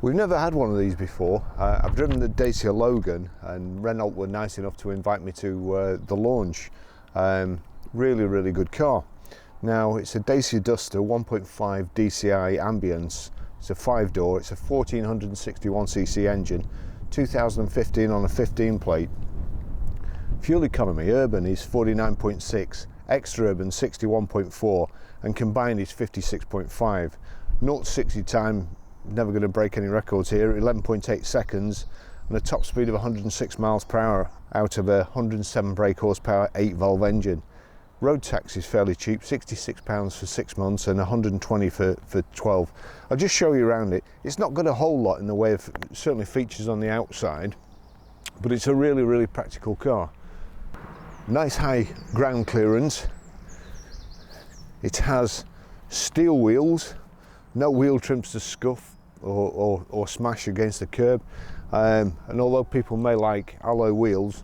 We've never had one of these before. I've driven the Dacia Logan, and Renault were nice enough to invite me to the launch. Really good car. Now, it's a Dacia Duster 1.5 dCi Ambiance. It's a 5-door, it's a 1461cc engine, 2015 on a 15 plate. Fuel economy, urban is 49.6, extra urban 61.4, and combined is 56.5. 0 to 60 time, never going to break any records here, 11.8 seconds, and a top speed of 106 miles per hour out of a 107 brake horsepower 8-valve engine. Road tax is fairly cheap, £66 for 6 months and 120 for 12. I'll just show you around it. It's not got a whole lot in the way of certainly features on the outside, but it's a really practical car. Nice high ground clearance. It has steel wheels, no wheel trims to scuff or smash against the curb, and although people may like alloy wheels,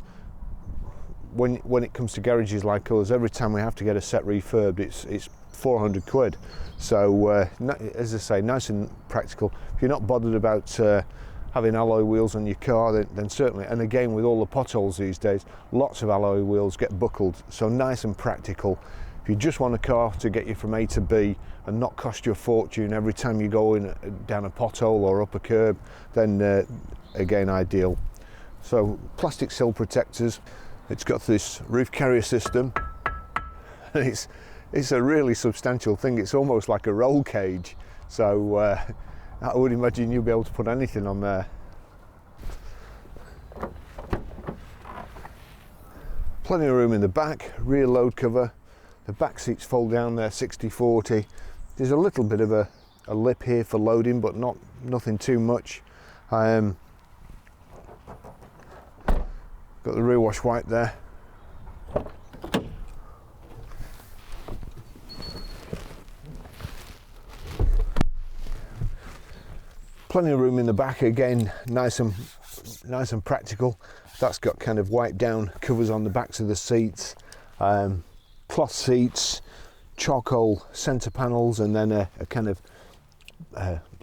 when it comes to garages like us, every time we have to get a set refurbed, it's 400 quid. So as I say, nice and practical. If you're not bothered about having alloy wheels on your car, then certainly, and again with all the potholes these days, lots of alloy wheels get buckled, so nice and practical. If you just want a car to get you from A to B and not cost you a fortune every time you go down a pothole or up a curb, then again, ideal. So plastic sill protectors. It's got this roof carrier system, and it's a really substantial thing. It's almost like a roll cage, so I would imagine you'll be able to put anything on there. Plenty of room in the back, rear load cover. The back seats fold down there 60/40. There's a little bit of a lip here for loading, but nothing too much. Got the rear wash wipe there. Plenty of room in the back, again, nice and practical. That's got kind of wiped down covers on the backs of the seats, cloth seats, charcoal centre panels, and then a kind of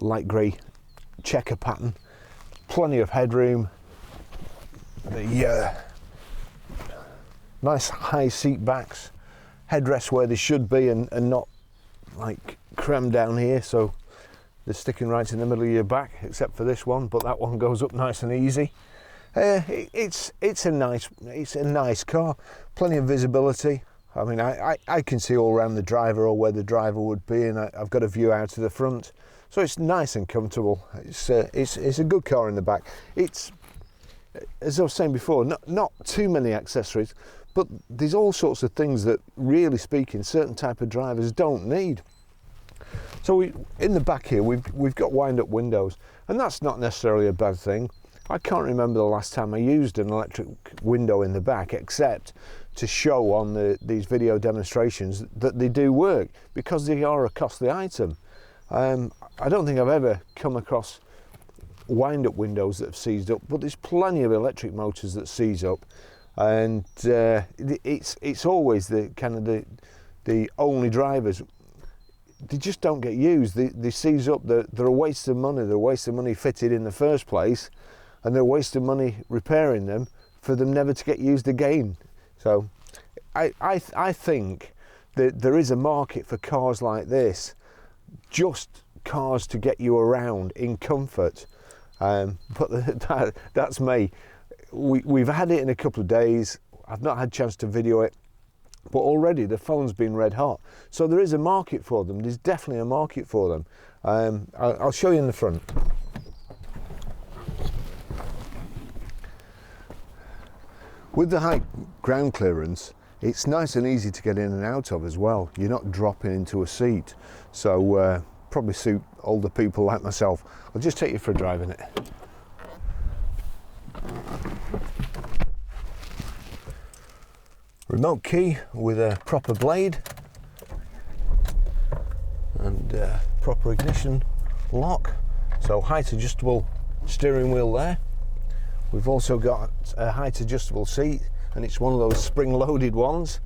light grey checker pattern. Plenty of headroom. The nice high seat backs, headrests where they should be and not like crammed down here, so they're sticking right in the middle of your back, except for this one, but that one goes up nice and easy. It's a nice car, plenty of visibility. I mean, I can see all around the driver or where the driver would be, and I've got a view out to the front, so it's nice and comfortable. It's a good car in the back. It's, as I was saying before, not too many accessories, but there's all sorts of things that, really speaking, certain type of drivers don't need. So in the back here, we've got wind-up windows, and that's not necessarily a bad thing. I can't remember the last time I used an electric window in the back, except to show on these video demonstrations that they do work, because they are a costly item. I don't think I've ever come across wind-up windows that have seized up, but there's plenty of electric motors that seize up, and it's always the kind of the only drivers. They just don't get used. They seize up. They're a waste of money. They're a waste of money fitted in the first place, and they're a waste of money repairing them for them never to get used again. So I think that there is a market for cars like this, just cars to get you around in comfort. But that's me. We've had it in a couple of days. I've not had a chance to video it, but already the phone's been red hot. So there is a market for them. There's definitely a market for them. I'll show you in the front. With the high ground clearance, it's nice and easy to get in and out of as well. You're not dropping into a seat, so probably suit older people like myself. I'll just take you for a drive in it. Remote key with a proper blade and proper ignition lock. So height adjustable steering wheel there. We've also got a height adjustable seat, and it's one of those spring loaded ones,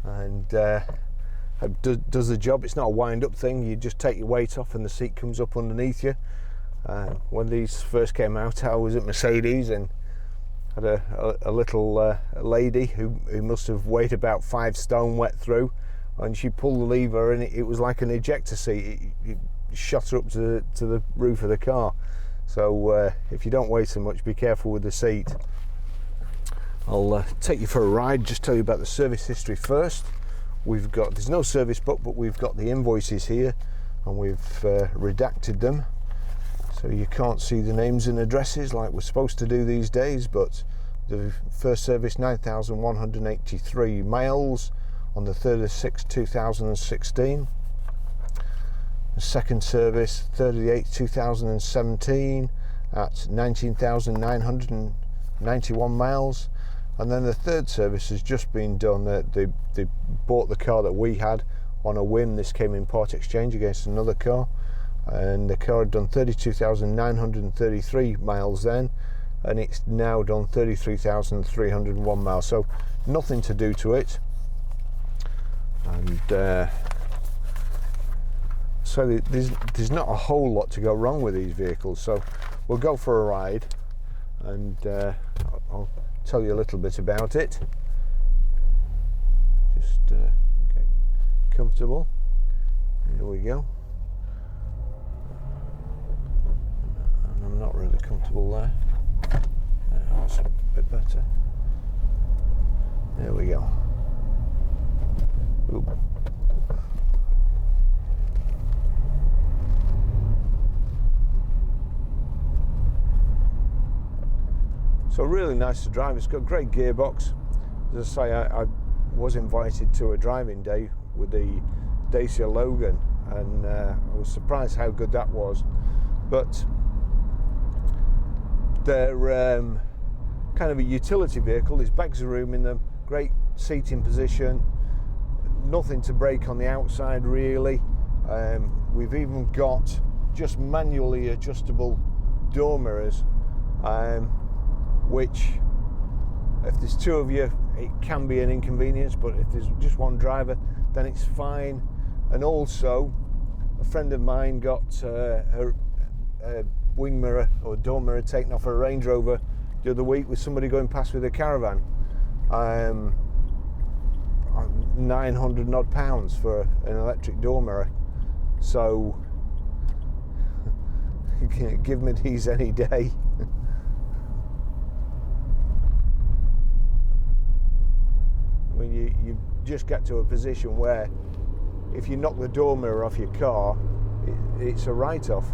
and does the job. It's not a wind up thing. You just take your weight off and the seat comes up underneath you. When these first came out, I was at Mercedes and had a little lady who must have weighed about 5 stone wet through, and she pulled the lever and it was like an ejector seat. It shot her up to the roof of the car. So if you don't weigh so much, be careful with the seat. I'll take you for a ride, just tell you about the service history first. There's no service book, but we've got the invoices here, and we've redacted them, so you can't see the names and addresses like we're supposed to do these days. But the first service, 9,183 miles on the 3rd of 6th, 2016. The second service, 3rd of the 8th, 2017 at 19,991 miles. And then the third service has just been done. They bought the car that we had on a whim. This came in part exchange against another car, and the car had done 32,933 miles then, and it's now done 33,301 miles. So nothing to do to it, and so there's not a whole lot to go wrong with these vehicles. So we'll go for a ride, and I'll tell you a little bit about it. Just get comfortable. Here we go. And I'm not really comfortable there. That's a bit better. There we go. Oop. So really nice to drive. It's got a great gearbox. As I say, I was invited to a driving day with the Dacia Logan, and I was surprised how good that was. But they're kind of a utility vehicle. There's bags of room in them, great seating position, nothing to brake on the outside really. We've even got just manually adjustable door mirrors, which, if there's two of you, it can be an inconvenience, but if there's just one driver, then it's fine. And also, a friend of mine got her wing mirror or door mirror taken off her Range Rover the other week with somebody going past with a caravan. 900 odd pounds for an electric door mirror. So give me these any day. I mean, you just get to a position where if you knock the door mirror off your car, it's a write-off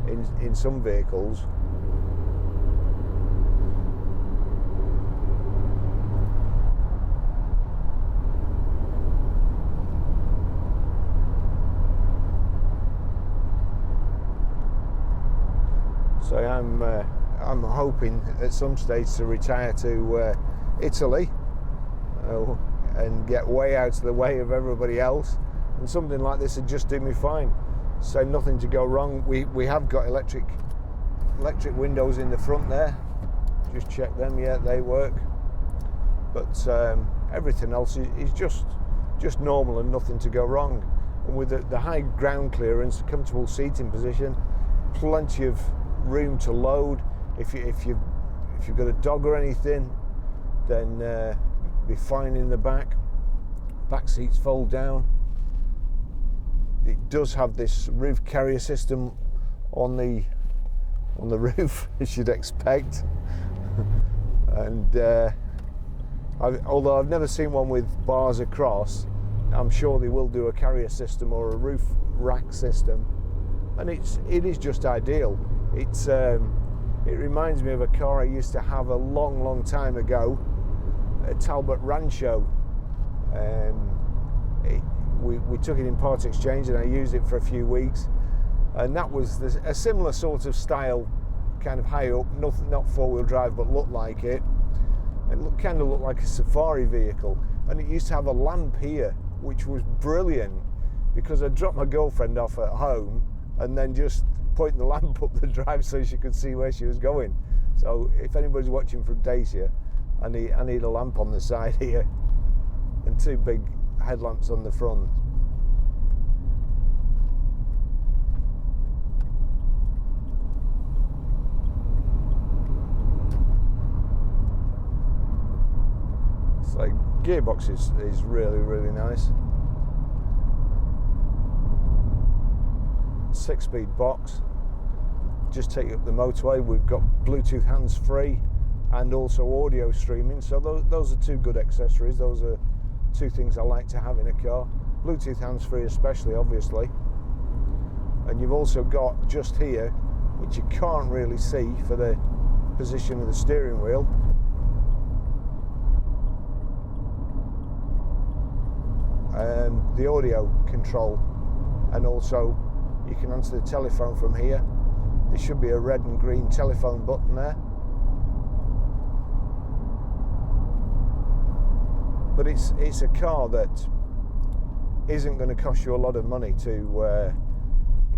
in some vehicles. So I'm hoping at some stage to retire to Italy and get way out of the way of everybody else, and something like this would just do me fine. So nothing to go wrong. We have got electric windows in the front there. Just check them. Yeah, they work. But everything else is just normal and nothing to go wrong. And with the high ground clearance, comfortable seating position, plenty of room to load. If you've got a dog or anything, then be fine in the back. Back seats fold down. It does have this roof carrier system on the roof, as you'd expect. And although I've never seen one with bars across, I'm sure they will do a carrier system or a roof rack system, and it is just ideal. It reminds me of a car I used to have a long time ago, a Talbot Rancho. We took it in part exchange and I used it for a few weeks, and that was a similar sort of style, kind of high up, not four-wheel drive, but looked like it. It kind of looked like a safari vehicle, and it used to have a lamp here, which was brilliant, because I dropped my girlfriend off at home and then just pointing the lamp up the drive so she could see where she was going. So if anybody's watching from Dacia, I need a lamp on the side here and two big headlamps on the front. Like, gearbox is really, really nice. 6-speed box. Just take you up the motorway. We've got Bluetooth hands-free and also audio streaming. So those are two good accessories. Those are two things I like to have in a car. Bluetooth hands-free especially, obviously. And you've also got just here, which you can't really see for the position of the steering wheel, the audio control, and also you can answer the telephone from here. There should be a red and green telephone button there. But it's a car that isn't going to cost you a lot of money to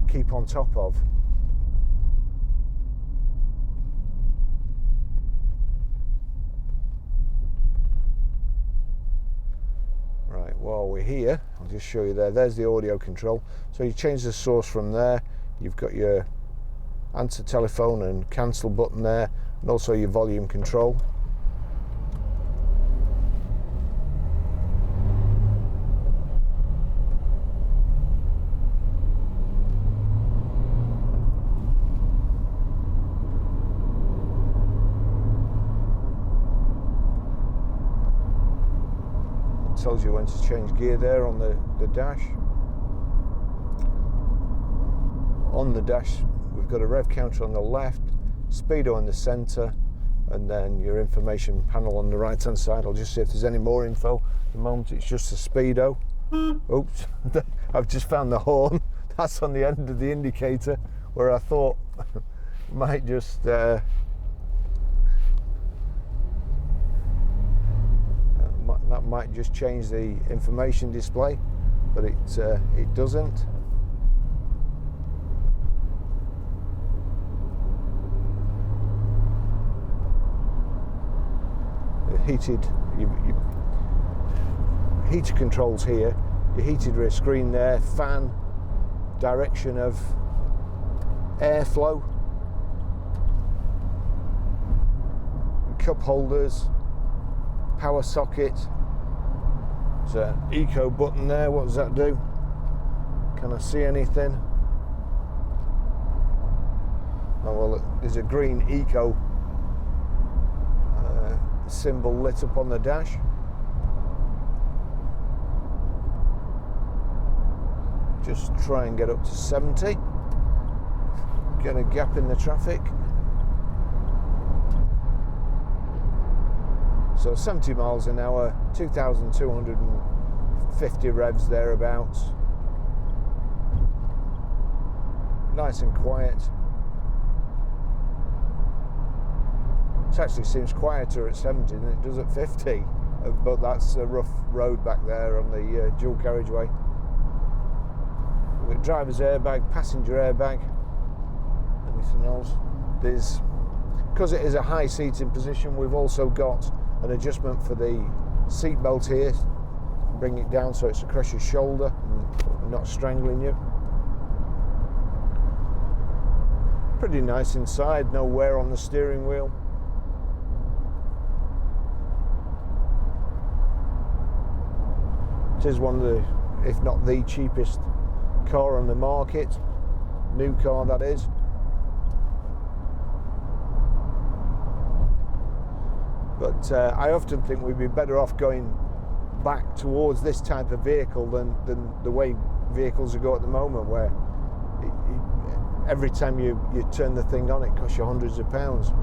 keep on top of. Right, while we're here, I'll just show you there. There's the audio control. So you change the source from there. You've got your answer telephone and cancel button there, and also your volume control. Tells you when to change gear there on the dash. On the dash we've got a rev counter on the left, speedo in the centre, and then your information panel on the right hand side. I'll just see if there's any more info. At the moment it's just a speedo. Oops, I've just found the horn. That's on the end of the indicator, where I thought might just that might just change the information display, but it doesn't. The heater controls here, your heated rear screen there, fan, direction of airflow, cup holders, power socket. There's an eco button there. What does that do? Can I see anything? Oh well, there's a green eco symbol lit up on the dash. Just try and get up to 70. Get a gap in the traffic. So 70 miles an hour, 2,250 revs thereabouts. Nice and quiet. It actually seems quieter at 70 than it does at 50, but that's a rough road back there on the dual carriageway. We've got driver's airbag, passenger airbag. Anything else? Because it is a high seating position, we've also got an adjustment for the seat belt here. Bring it down so it's across your shoulder and not strangling you. Pretty nice inside, no wear on the steering wheel. It is one of the, if not the cheapest car on the market, new car that is. But I often think we'd be better off going back towards this type of vehicle than the way vehicles go at the moment, where every time you turn the thing on it costs you hundreds of pounds.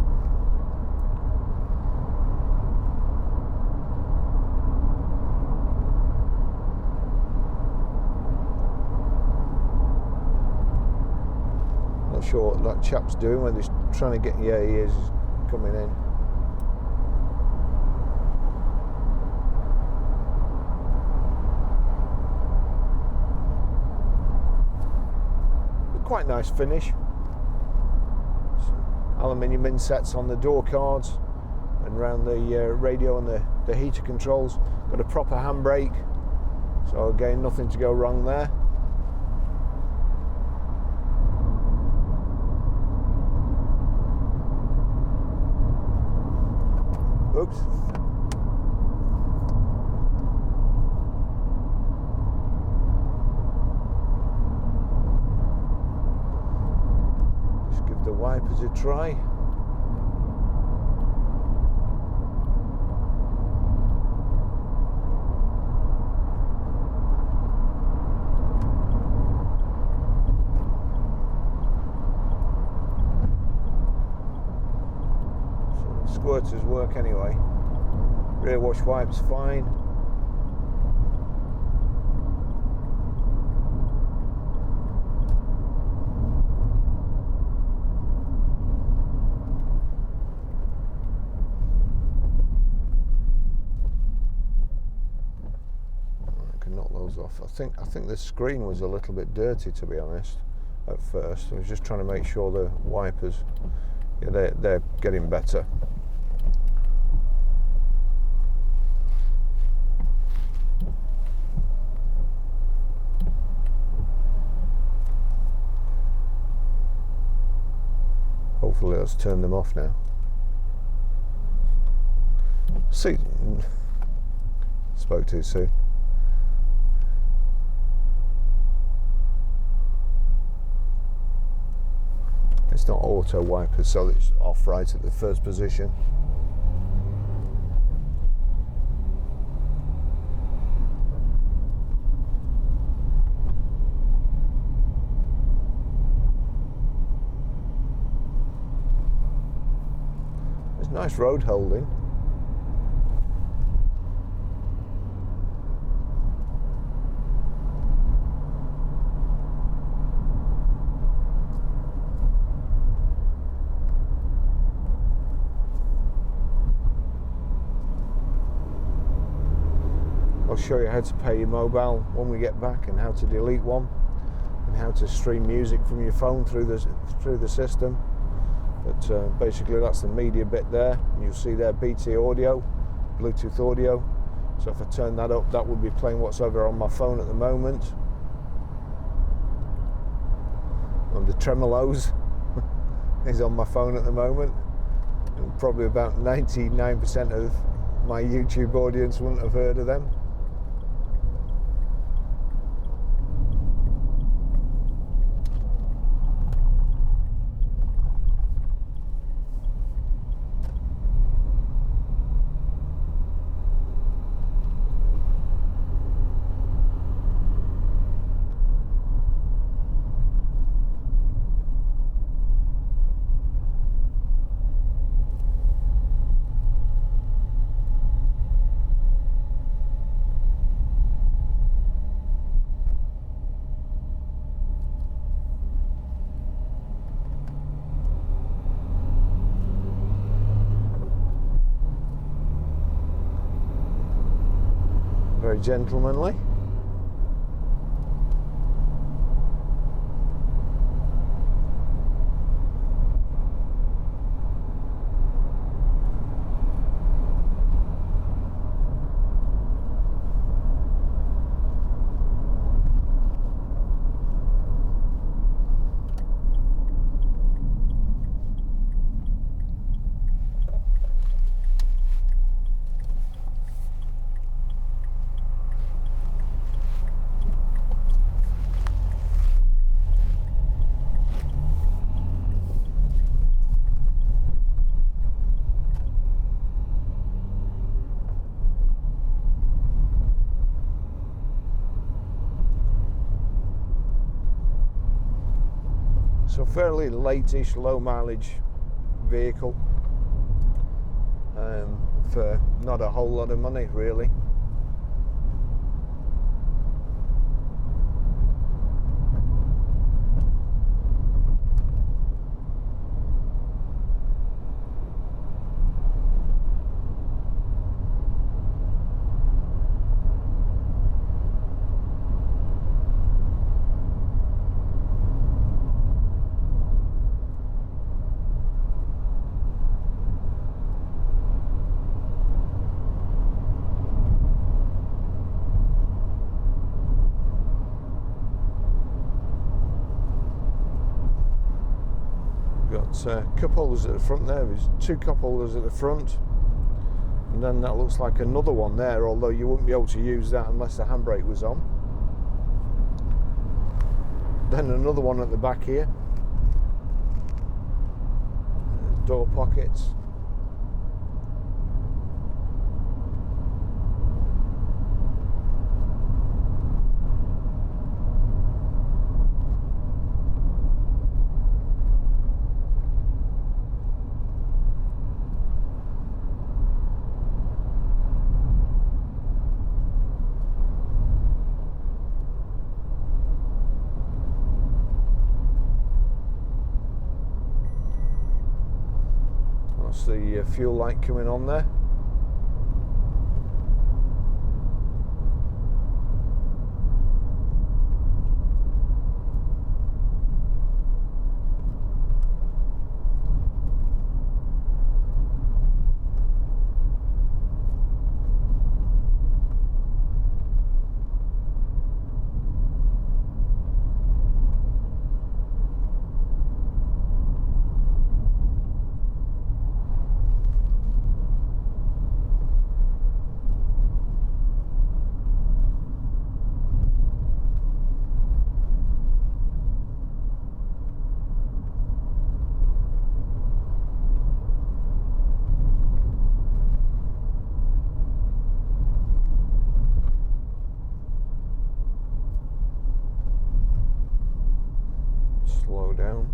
Not sure what that chap's doing, whether he's trying to get, yeah, he is coming in. Quite nice finish. Aluminium insets on the door cards and around the radio and the heater controls. Got a proper handbrake, so again nothing to go wrong there. Oops. wipers a try. So the squirters work anyway. Rear wash wipes fine. Knock those off. I think the screen was a little bit dirty, to be honest, at first. I was just trying to make sure the wipers, yeah, they're getting better. Hopefully let's turn them off now. See, spoke too soon. It's not auto wipers, so it's off right at the first position. There's nice road holding. I'll show you how to pay your mobile when we get back, and how to delete one, and how to stream music from your phone through the system. But basically that's the media bit there. You'll see there BT audio, Bluetooth audio. So if I turn that up, that would be playing what's over on my phone at the moment. And the tremolos is on my phone at the moment. And probably about 99% of my YouTube audience wouldn't have heard of them. Very gentlemanly. So fairly late-ish, low mileage vehicle for not a whole lot of money really. Cup holders at the front there. There's two cup holders at the front, and then that looks like another one there, although you wouldn't be able to use that unless the handbrake was on. Then another one at the back here. door pockets. That's the fuel light coming on there. Slow down.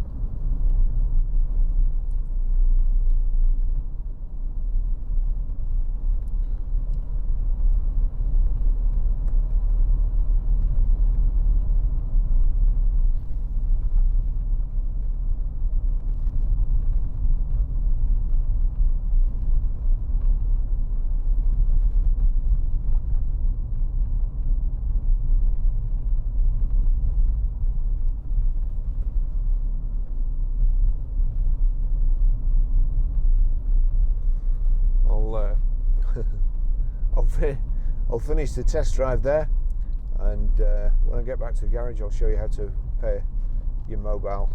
I'll finish the test drive there, and when I get back to the garage I'll show you how to pair your mobile